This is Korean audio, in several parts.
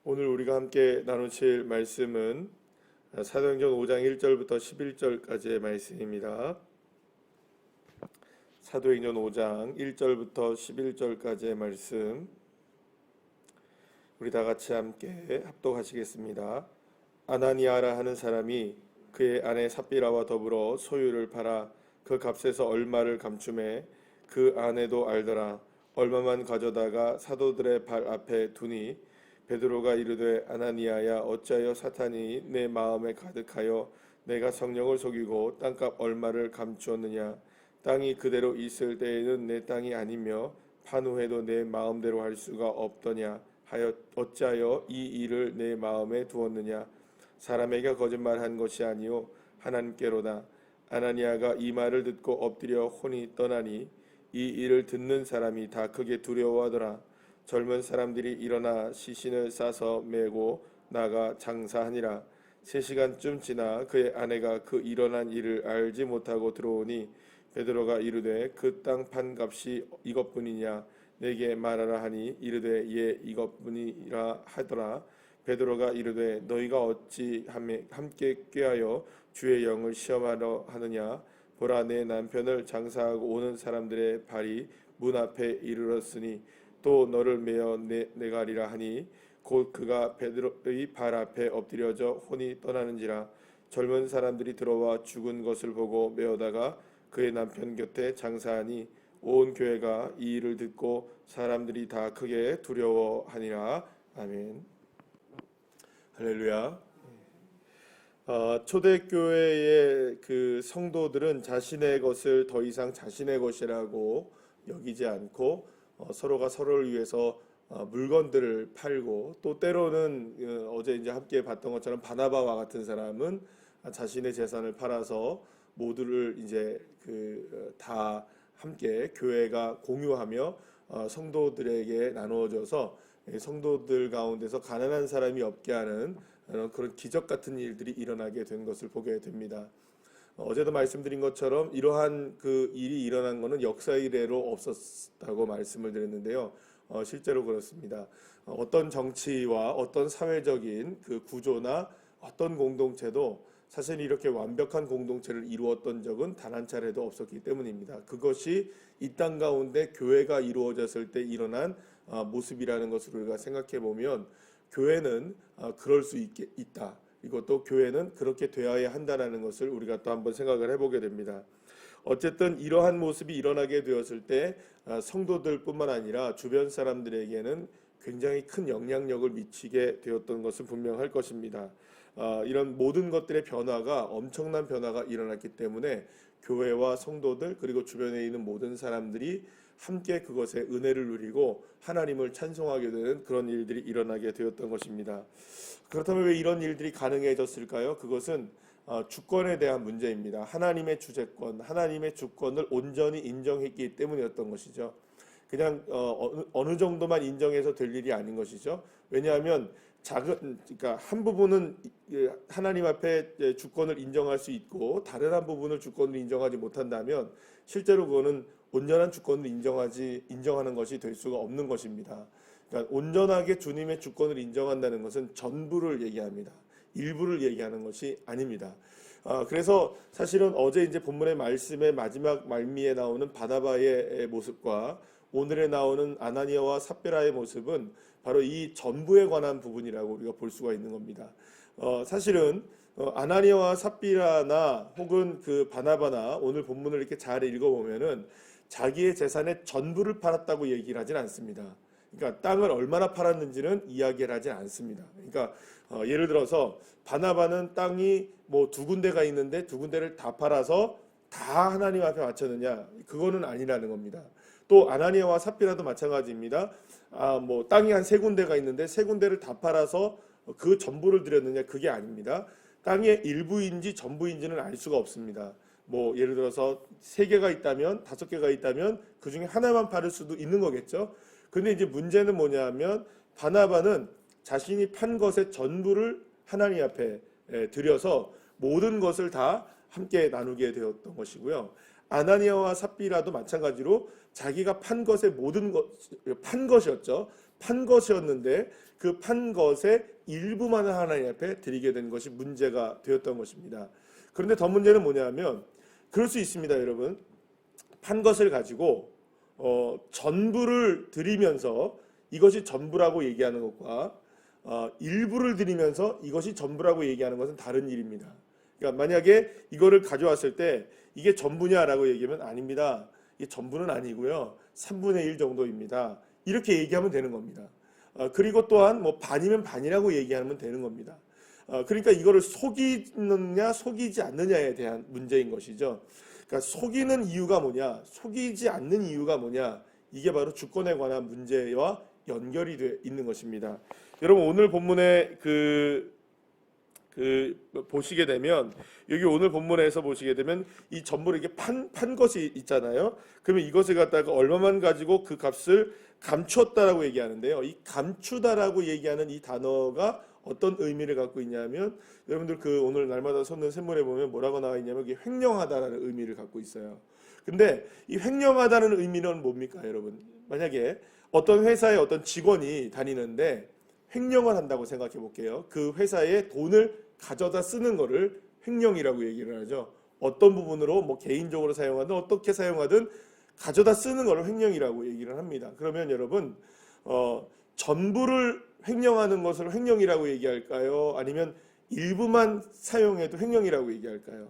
오늘 우리가 함께 나누실 말씀은 사도행전 5장 1절부터 11절까지의 말씀입니다. 사도행전 5장 1절부터 11절까지의 말씀 우리 다 같이 함께 합독하시겠습니다. 아나니아라 하는 사람이 그의 아내 삽비라와 더불어 소유를 팔아 그 값에서 얼마를 감춤해 그 아내도 알더라. 얼마만 가져다가 사도들의 발 앞에 두니 베드로가 이르되 아나니아야 어찌하여 사탄이 내 마음에 가득하여 내가 성령을 속이고 땅값 얼마를 감추었느냐. 땅이 그대로 있을 때에는 내 땅이 아니며 판후해도 내 마음대로 할 수가 없더냐 하여 어찌하여 이 일을 내 마음에 두었느냐. 사람에게 거짓말한 것이 아니요 하나님께로다. 아나니아가 이 말을 듣고 엎드려 혼이 떠나니 이 일을 듣는 사람이 다 크게 두려워하더라. 젊은 사람들이 일어나 시신을 싸서 메고 나가 장사하니라. 3시간쯤 지나 그의 아내가 그 일어난 일을 알지 못하고 들어오니 베드로가 이르되 그 땅 판 값이 이것뿐이냐 내게 말하라 하니 이르되 예 이것뿐이라 하더라. 베드로가 이르되 너희가 어찌 함께 꾀하여 주의 영을 시험하려 하느냐. 보라 내 남편을 장사하고 오는 사람들의 발이 문 앞에 이르렀으니 또 너를 메어 내가리라 하니 곧 그가 베드로의 발 앞에 엎드려져 혼이 떠나는지라. 젊은 사람들이 들어와 죽은 것을 보고 메어다가 그의 남편 곁에 장사하니 온 교회가 이 일을 듣고 사람들이 다 크게 두려워하니라. 아멘. 할렐루야. 초대교회의 그 성도들은 자신의 것을 더 이상 자신의 것이라고 여기지 않고 서로가 서로를 위해서 물건들을 팔고 또 때로는 어제 이제 함께 봤던 것처럼 바나바와 같은 사람은 자신의 재산을 팔아서 모두를 이제 다 함께 교회가 공유하며 성도들에게 나누어져서 성도들 가운데서 가난한 사람이 없게 하는 그런 기적 같은 일들이 일어나게 된 것을 보게 됩니다. 어제도 말씀드린 것처럼 이러한 그 일이 일어난 것은 역사 이래로 없었다고 말씀을 드렸는데요. 실제로 그렇습니다. 어떤 정치와 어떤 사회적인 그 구조나 어떤 공동체도 사실 이렇게 완벽한 공동체를 이루었던 적은 단 한 차례도 없었기 때문입니다. 그것이 이 땅 가운데 교회가 이루어졌을 때 일어난 모습이라는 것을 우리가 생각해 보면 교회는 그럴 수 있다. 이것도 교회는 그렇게 되어야 한다는 것을 우리가 또 한번 생각을 해보게 됩니다. 어쨌든 이러한 모습이 일어나게 되었을 때 성도들뿐만 아니라 주변 사람들에게는 굉장히 큰 영향력을 미치게 되었던 것은 분명할 것입니다. 이런 모든 것들의 변화가 엄청난 변화가 일어났기 때문에 교회와 성도들 그리고 주변에 있는 모든 사람들이 함께 그것의 은혜를 누리고 하나님을 찬송하게 되는 그런 일들이 일어나게 되었던 것입니다. 그렇다면 왜 이런 일들이 가능해졌을까요? 그것은 주권에 대한 문제입니다. 하나님의 주재권, 하나님의 주권을 온전히 인정했기 때문이었던 것이죠. 그냥 어느 정도만 인정해서 될 일이 아닌 것이죠. 왜냐하면 그러니까 한 부분은 하나님 앞에 주권을 인정할 수 있고 다른 한 부분을 주권을 인정하지 못한다면 실제로 그거는 온전한 주권을 인정하는 것이 될 수가 없는 것입니다. 그러니까 온전하게 주님의 주권을 인정한다는 것은 전부를 얘기합니다. 일부를 얘기하는 것이 아닙니다. 그래서 사실은 어제 이제 본문의 말씀의 마지막 말미에 나오는 바나바의 모습과 오늘에 나오는 아나니아와 삽비라의 모습은 바로 이 전부에 관한 부분이라고 우리가 볼 수가 있는 겁니다. 사실은 아나니아와 삽비라나 혹은 그 바나바나 오늘 본문을 이렇게 잘 읽어보면은 자기의 재산의 전부를 팔았다고 얘기를 하진 않습니다. 그러니까 땅을 얼마나 팔았는지는 이야기를 하진 않습니다. 그러니까 예를 들어서 바나바는 땅이 뭐 2군데가 있는데 2군데를 다 팔아서 다 하나님 앞에 바쳤느냐? 그거는 아니라는 겁니다. 또 아나니아와 삽비라도 마찬가지입니다. 뭐 땅이 한 3군데가 있는데 3군데를 다 팔아서 그 전부를 드렸느냐? 그게 아닙니다. 땅의 일부인지 전부인지는 알 수가 없습니다. 뭐 예를 들어서 3개가 있다면 5개가 있다면 그 중에 하나만 팔을 수도 있는 거겠죠. 근데 이제 문제는 뭐냐면 바나바는 자신이 판 것의 전부를 하나님 앞에 드려서 모든 것을 다 함께 나누게 되었던 것이고요. 아나니아와 삽비라도 마찬가지로 자기가 판 것의 판 것이었죠. 판 것이었는데 그 판 것의 일부만 하나님 앞에 드리게 된 것이 문제가 되었던 것입니다. 그런데 더 문제는 뭐냐면 그럴 수 있습니다, 여러분. 판 것을 가지고 전부를 드리면서 이것이 전부라고 얘기하는 것과 일부를 드리면서 이것이 전부라고 얘기하는 것은 다른 일입니다. 그러니까 만약에 이거를 가져왔을 때 이게 전부냐라고 얘기하면 아닙니다. 이게 전부는 아니고요. 3분의 1 정도입니다. 이렇게 얘기하면 되는 겁니다. 그리고 또한 뭐 반이면 반이라고 얘기하면 되는 겁니다. 그러니까 이거를 속이느냐 속이지 않느냐에 대한 문제인 것이죠. 그러니까 속이는 이유가 뭐냐, 속이지 않는 이유가 뭐냐, 이게 바로 주권에 관한 문제와 연결이 되어 있는 것입니다. 여러분 오늘 본문에 보시게 되면 여기 오늘 본문에서 보시게 되면 이 전부를 이렇게 판 것이 있잖아요. 그러면 이것을 갖다가 얼마만 가지고 그 값을 감추었다라고 얘기하는데요. 이 감추다라고 얘기하는 이 단어가 어떤 의미를 갖고 있냐면 여러분들 오늘 날마다 솟는 샘물에 보면 뭐라고 나와 있냐면 이게 횡령하다라는 의미를 갖고 있어요. 근데 이 횡령하다는 의미는 뭡니까, 여러분? 만약에 어떤 회사에 어떤 직원이 다니는데 횡령을 한다고 생각해 볼게요. 그 회사에 돈을 가져다 쓰는 거를 횡령이라고 얘기를 하죠. 어떤 부분으로 뭐 개인적으로 사용하든 어떻게 사용하든 가져다 쓰는 거를 횡령이라고 얘기를 합니다. 그러면 여러분 전부를 횡령하는 것을 횡령이라고 얘기할까요? 아니면 일부만 사용해도 횡령이라고 얘기할까요?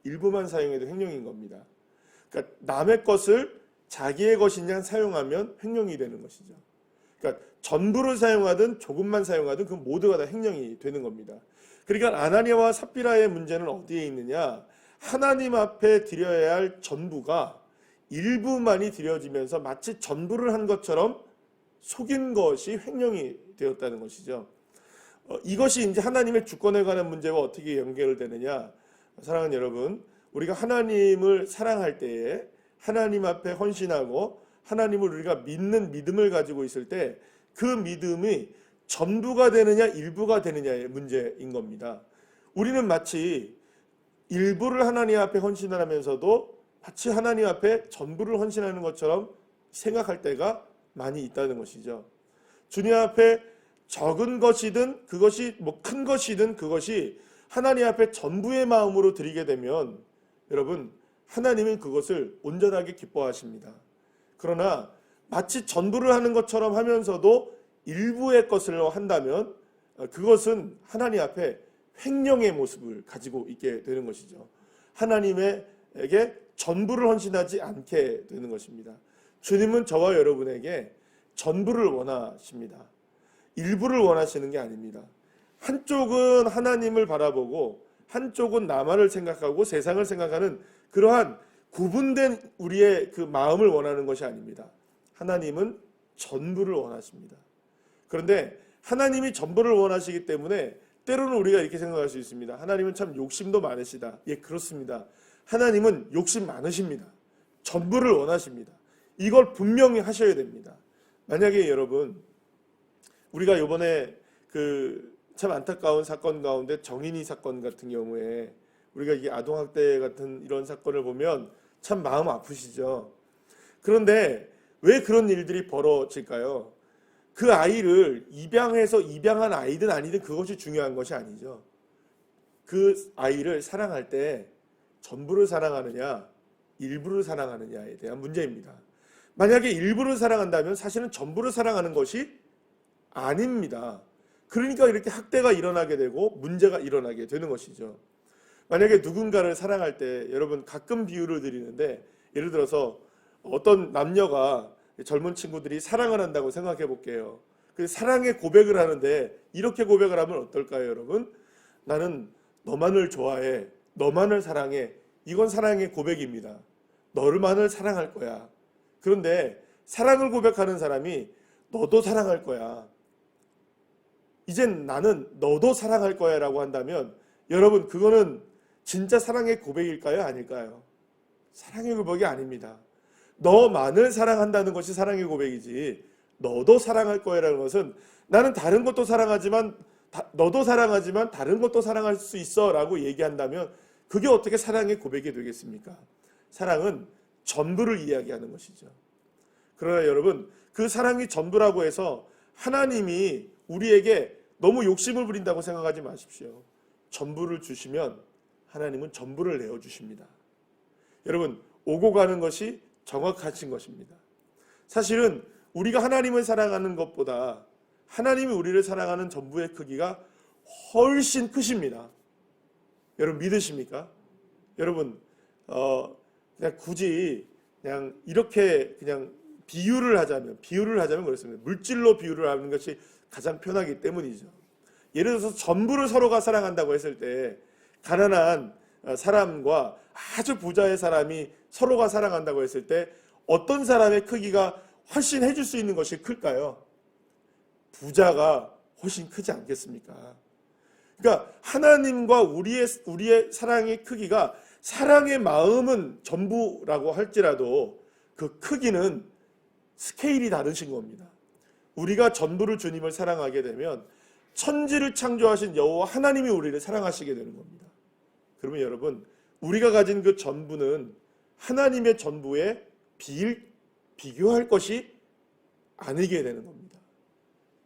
일부만 사용해도 횡령인 겁니다. 그러니까 남의 것을 자기의 것인 양 사용하면 횡령이 되는 것이죠. 그러니까 전부를 사용하든 조금만 사용하든 그 모두가 다 횡령이 되는 겁니다. 그러니까 아나니아와 삽비라의 문제는 어디에 있느냐? 하나님 앞에 드려야 할 전부가 일부만이 드려지면서 마치 전부를 한 것처럼 속인 것이 횡령이 되었다는 것이죠. 이것이 이제 하나님의 주권에 관한 문제와 어떻게 연결되느냐? 사랑하는 여러분, 우리가 하나님을 사랑할 때에 하나님 앞에 헌신하고 하나님을 우리가 믿는 믿음을 가지고 있을 때 그 믿음이 전부가 되느냐 일부가 되느냐의 문제인 겁니다. 우리는 마치 일부를 하나님 앞에 헌신을 하면서도 마치 하나님 앞에 전부를 헌신하는 것처럼 생각할 때가 많이 있다는 것이죠. 주님 앞에 적은 것이든 그것이 뭐 큰 것이든 그것이 하나님 앞에 전부의 마음으로 드리게 되면 여러분 하나님은 그것을 온전하게 기뻐하십니다. 그러나 마치 전부를 하는 것처럼 하면서도 일부의 것을 한다면 그것은 하나님 앞에 횡령의 모습을 가지고 있게 되는 것이죠. 하나님에게 전부를 헌신하지 않게 되는 것입니다. 주님은 저와 여러분에게 전부를 원하십니다. 일부를 원하시는 게 아닙니다. 한쪽은 하나님을 바라보고 한쪽은 나만을 생각하고 세상을 생각하는 그러한 구분된 우리의 그 마음을 원하는 것이 아닙니다. 하나님은 전부를 원하십니다. 그런데 하나님이 전부를 원하시기 때문에 때로는 우리가 이렇게 생각할 수 있습니다. 하나님은 참 욕심도 많으시다. 예, 그렇습니다. 하나님은 욕심 많으십니다. 전부를 원하십니다. 이걸 분명히 하셔야 됩니다. 만약에 여러분 우리가 이번에 참 안타까운 사건 가운데 정인이 사건 같은 경우에 우리가 이게 아동학대 같은 이런 사건을 보면 참 마음 아프시죠. 그런데 왜 그런 일들이 벌어질까요? 그 아이를 입양해서 입양한 아이든 아니든 그것이 중요한 것이 아니죠. 그 아이를 사랑할 때 전부를 사랑하느냐 일부를 사랑하느냐에 대한 문제입니다. 만약에 일부를 사랑한다면 사실은 전부를 사랑하는 것이 아닙니다. 그러니까 이렇게 학대가 일어나게 되고 문제가 일어나게 되는 것이죠. 만약에 누군가를 사랑할 때 여러분 가끔 비유를 드리는데 예를 들어서 어떤 남녀가 젊은 친구들이 사랑을 한다고 생각해 볼게요. 그 사랑의 고백을 하는데 이렇게 고백을 하면 어떨까요, 여러분? 나는 너만을 좋아해. 너만을 사랑해. 이건 사랑의 고백입니다. 너만을 사랑할 거야. 그런데 사랑을 고백하는 사람이 너도 사랑할 거야. 이젠 나는 너도 사랑할 거야 라고 한다면 여러분 그거는 진짜 사랑의 고백일까요? 아닐까요? 사랑의 고백이 아닙니다. 너만을 사랑한다는 것이 사랑의 고백이지 너도 사랑할 거야 라는 것은 나는 다른 것도 사랑하지만 너도 사랑하지만 다른 것도 사랑할 수 있어 라고 얘기한다면 그게 어떻게 사랑의 고백이 되겠습니까? 사랑은 전부를 이야기하는 것이죠. 그러나 여러분 그 사랑이 전부라고 해서 하나님이 우리에게 너무 욕심을 부린다고 생각하지 마십시오. 전부를 주시면 하나님은 전부를 내어주십니다. 여러분, 오고 가는 것이 정확하신 것입니다. 사실은 우리가 하나님을 사랑하는 것보다 하나님이 우리를 사랑하는 전부의 크기가 훨씬 크십니다. 여러분 믿으십니까? 여러분 그냥 굳이 그냥 이렇게 그냥 비유를 하자면 그렇습니다. 물질로 비유를 하는 것이 가장 편하기 때문이죠. 예를 들어서 전부를 서로가 사랑한다고 했을 때 가난한 사람과 아주 부자의 사람이 서로가 사랑한다고 했을 때 어떤 사람의 크기가 훨씬 해줄 수 있는 것이 클까요? 부자가 훨씬 크지 않겠습니까? 그러니까 하나님과 우리의 사랑의 크기가, 사랑의 마음은 전부라고 할지라도 그 크기는 스케일이 다르신 겁니다. 우리가 전부를 주님을 사랑하게 되면 천지를 창조하신 여호와 하나님이 우리를 사랑하시게 되는 겁니다. 그러면 여러분, 우리가 가진 그 전부는 하나님의 전부에 비교할 것이 아니게 되는 겁니다.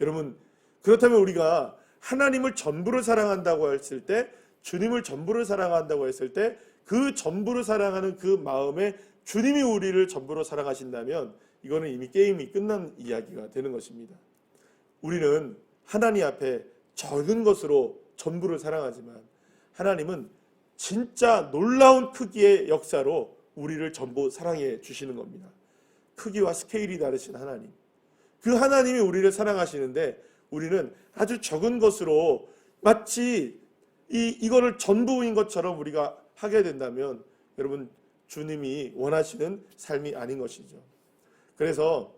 여러분, 그렇다면 우리가 하나님을 전부를 사랑한다고 했을 때, 주님을 전부를 사랑한다고 했을 때, 그 전부를 사랑하는 그 마음에 주님이 우리를 전부로 사랑하신다면 이거는 이미 게임이 끝난 이야기가 되는 것입니다. 우리는 하나님 앞에 적은 것으로 전부를 사랑하지만 하나님은 진짜 놀라운 크기의 역사로 우리를 전부 사랑해 주시는 겁니다. 크기와 스케일이 다르신 하나님, 그 하나님이 우리를 사랑하시는데 우리는 아주 적은 것으로 마치 이거를 전부인 것처럼 우리가 하게 된다면 여러분, 주님이 원하시는 삶이 아닌 것이죠. 그래서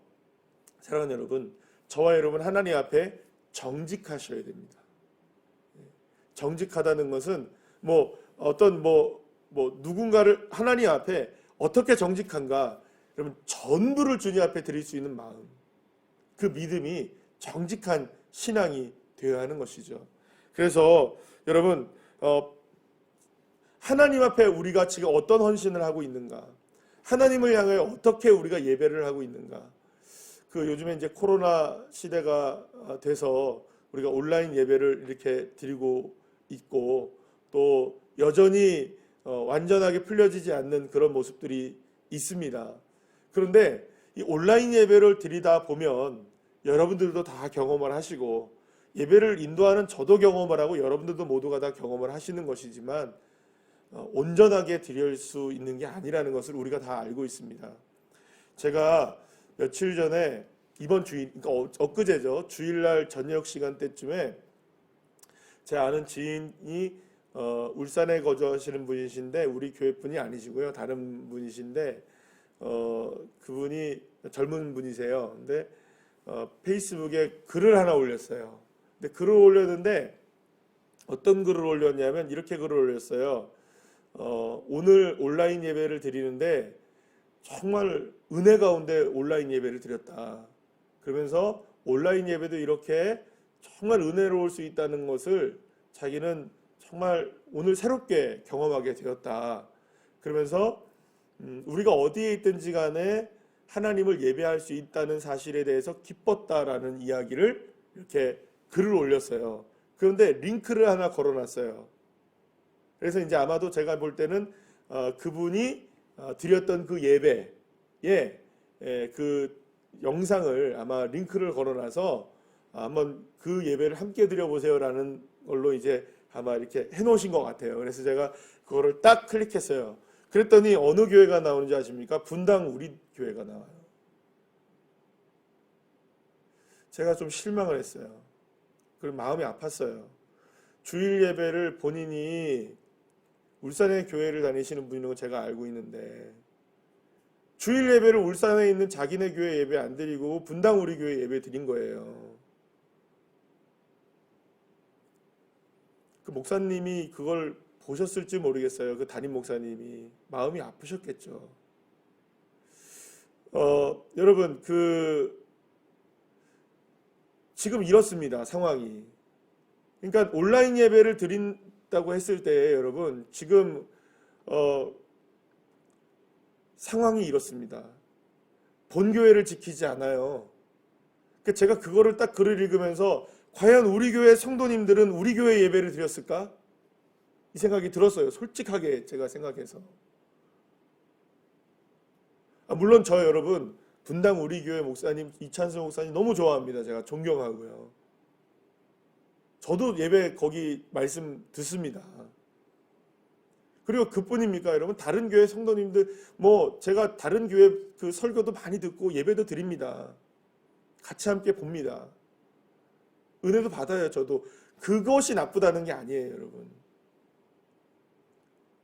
사랑하는 여러분, 저와 여러분 하나님 앞에 정직하셔야 됩니다. 정직하다는 것은 누군가를 하나님 앞에 어떻게 정직한가? 여러분, 전부를 주님 앞에 드릴 수 있는 마음, 그 믿음이 정직한 신앙이 되어야 하는 것이죠. 그래서 여러분, 하나님 앞에 우리가 지금 어떤 헌신을 하고 있는가? 하나님을 향해 어떻게 우리가 예배를 하고 있는가? 요즘에 이제 코로나 시대가 돼서 우리가 온라인 예배를 이렇게 드리고 있고, 또 여전히 완전하게 풀려지지 않는 그런 모습들이 있습니다. 그런데 이 온라인 예배를 드리다 보면 여러분들도 다 경험을 하시고, 예배를 인도하는 저도 경험을 하고 여러분들도 모두가 다 경험을 하시는 것이지만 온전하게 드릴 수 있는 게 아니라는 것을 우리가 다 알고 있습니다. 제가 며칠 전에 이번 주일, 그러니까 엊그제죠, 주일날 저녁 시간대쯤에 제 아는 지인이 울산에 거주하시는 분이신데 우리 교회 분이 아니시고요, 다른 분이신데 그분이 젊은 분이세요. 근데 페이스북에 글을 하나 올렸어요. 근데 글을 올렸는데 어떤 글을 올렸냐면 이렇게 글을 올렸어요. 오늘 온라인 예배를 드리는데 정말 은혜 가운데 온라인 예배를 드렸다. 그러면서 온라인 예배도 이렇게 정말 은혜로울 수 있다는 것을 자기는 정말 오늘 새롭게 경험하게 되었다. 그러면서 우리가 어디에 있든지 간에 하나님을 예배할 수 있다는 사실에 대해서 기뻤다라는 이야기를 이렇게 글을 올렸어요. 그런데 링크를 하나 걸어놨어요. 그래서 이제 아마도 제가 볼 때는 그분이 드렸던 그 예배에 그 영상을 아마 링크를 걸어놔서 한번 그 예배를 함께 드려보세요라는 걸로 이제 아마 이렇게 해놓으신 것 같아요. 그래서 제가 그거를 딱 클릭했어요. 그랬더니 어느 교회가 나오는지 아십니까? 분당 우리 교회가 나와요. 제가 좀 실망을 했어요. 그리고 마음이 아팠어요. 주일 예배를 본인이 울산의 교회를 다니시는 분인 건 제가 알고 있는데 주일 예배를 울산에 있는 자기네 교회 예배 안 드리고 분당 우리 교회 예배 드린 거예요. 그 목사님이 그걸 보셨을지 모르겠어요. 그 담임 목사님이 마음이 아프셨겠죠. 여러분, 지금 이렇습니다. 상황이. 그러니까 온라인 예배를 드린다고 했을 때 여러분, 지금 상황이 이렇습니다. 본교회를 지키지 않아요. 제가 그거를 딱 글을 읽으면서 과연 우리 교회 성도님들은 우리 교회 예배를 드렸을까? 이 생각이 들었어요. 솔직하게 제가 생각해서. 물론 저 여러분 분당 우리 교회 목사님 이찬수 목사님 너무 좋아합니다. 제가 존경하고요. 저도 예배 거기 말씀 듣습니다. 그리고 그뿐입니까 여러분? 다른 교회 성도님들 제가 다른 교회 그 설교도 많이 듣고 예배도 드립니다. 같이 함께 봅니다. 은혜도 받아요. 저도. 그것이 나쁘다는 게 아니에요 여러분.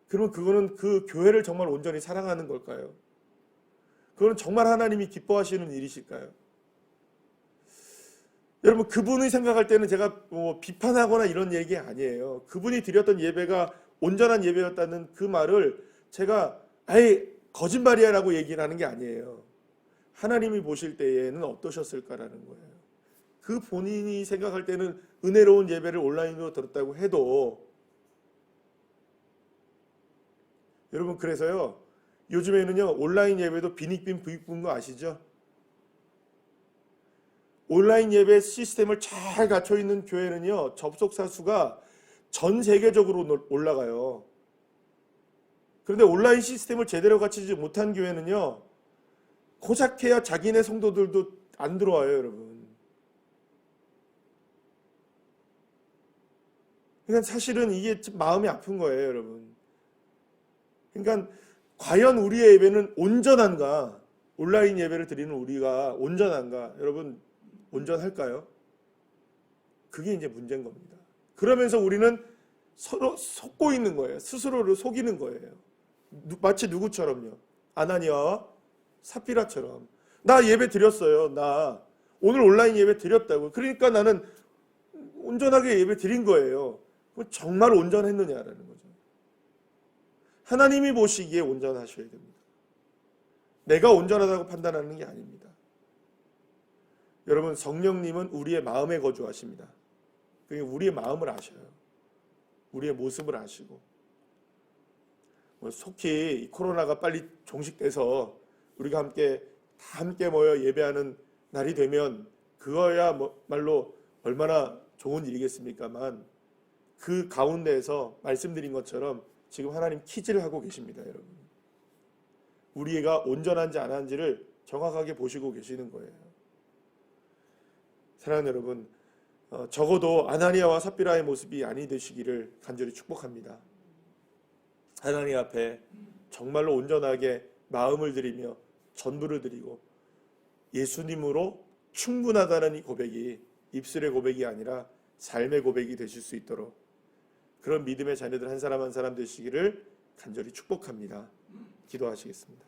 그러면 그거는 그 교회를 정말 온전히 사랑하는 걸까요? 그거는 정말 하나님이 기뻐하시는 일이실까요? 여러분 그분이 생각할 때는 제가 비판하거나 이런 얘기 아니에요. 그분이 드렸던 예배가 온전한 예배였다는 그 말을 제가 아예 거짓말이야 라고 얘기를 하는 게 아니에요. 하나님이 보실 때에는 어떠셨을까라는 거예요. 그 본인이 생각할 때는 은혜로운 예배를 온라인으로 들었다고 해도 여러분 그래서요 요즘에는요 온라인 예배도 빈익빈 부익부인 거 아시죠? 온라인 예배 시스템을 잘 갖춰 있는 교회는요 접속자 수가 전 세계적으로 올라가요. 그런데 온라인 시스템을 제대로 갖추지 못한 교회는요 고작해야 자기네 성도들도 안 들어와요 여러분. 그러니까 사실은 이게 마음이 아픈 거예요 여러분. 그러니까 과연 우리의 예배는 온전한가? 온라인 예배를 드리는 우리가 온전한가? 여러분 온전할까요? 그게 이제 문제인 겁니다. 그러면서 우리는 서로 속고 있는 거예요. 스스로를 속이는 거예요. 마치 누구처럼요? 아나니아와 삽비라처럼. 나 예배 드렸어요. 나 오늘 온라인 예배 드렸다고. 그러니까 나는 온전하게 예배 드린 거예요. 정말 온전했느냐라는 거죠. 하나님이 보시기에 온전하셔야 됩니다. 내가 온전하다고 판단하는 게 아닙니다. 여러분 성령님은 우리의 마음에 거주하십니다. 그러니까 우리의 마음을 아셔요. 우리의 모습을 아시고 속히 코로나가 빨리 종식돼서 우리가 다 함께 모여 예배하는 날이 되면 그거야 말로 얼마나 좋은 일이겠습니까만 그 가운데에서 말씀드린 것처럼 지금 하나님 퀴즈를 하고 계십니다 여러분. 우리가 온전한지 안 한지를 정확하게 보시고 계시는 거예요. 사랑하는 여러분 적어도 아나니아와 삽비라의 모습이 아니 되시기를 간절히 축복합니다. 하나님 앞에 정말로 온전하게 마음을 드리며 전부를 드리고 예수님으로 충분하다는 이 고백이 입술의 고백이 아니라 삶의 고백이 되실 수 있도록 그런 믿음의 자녀들 한 사람 한 사람 되시기를 간절히 축복합니다. 기도하시겠습니다.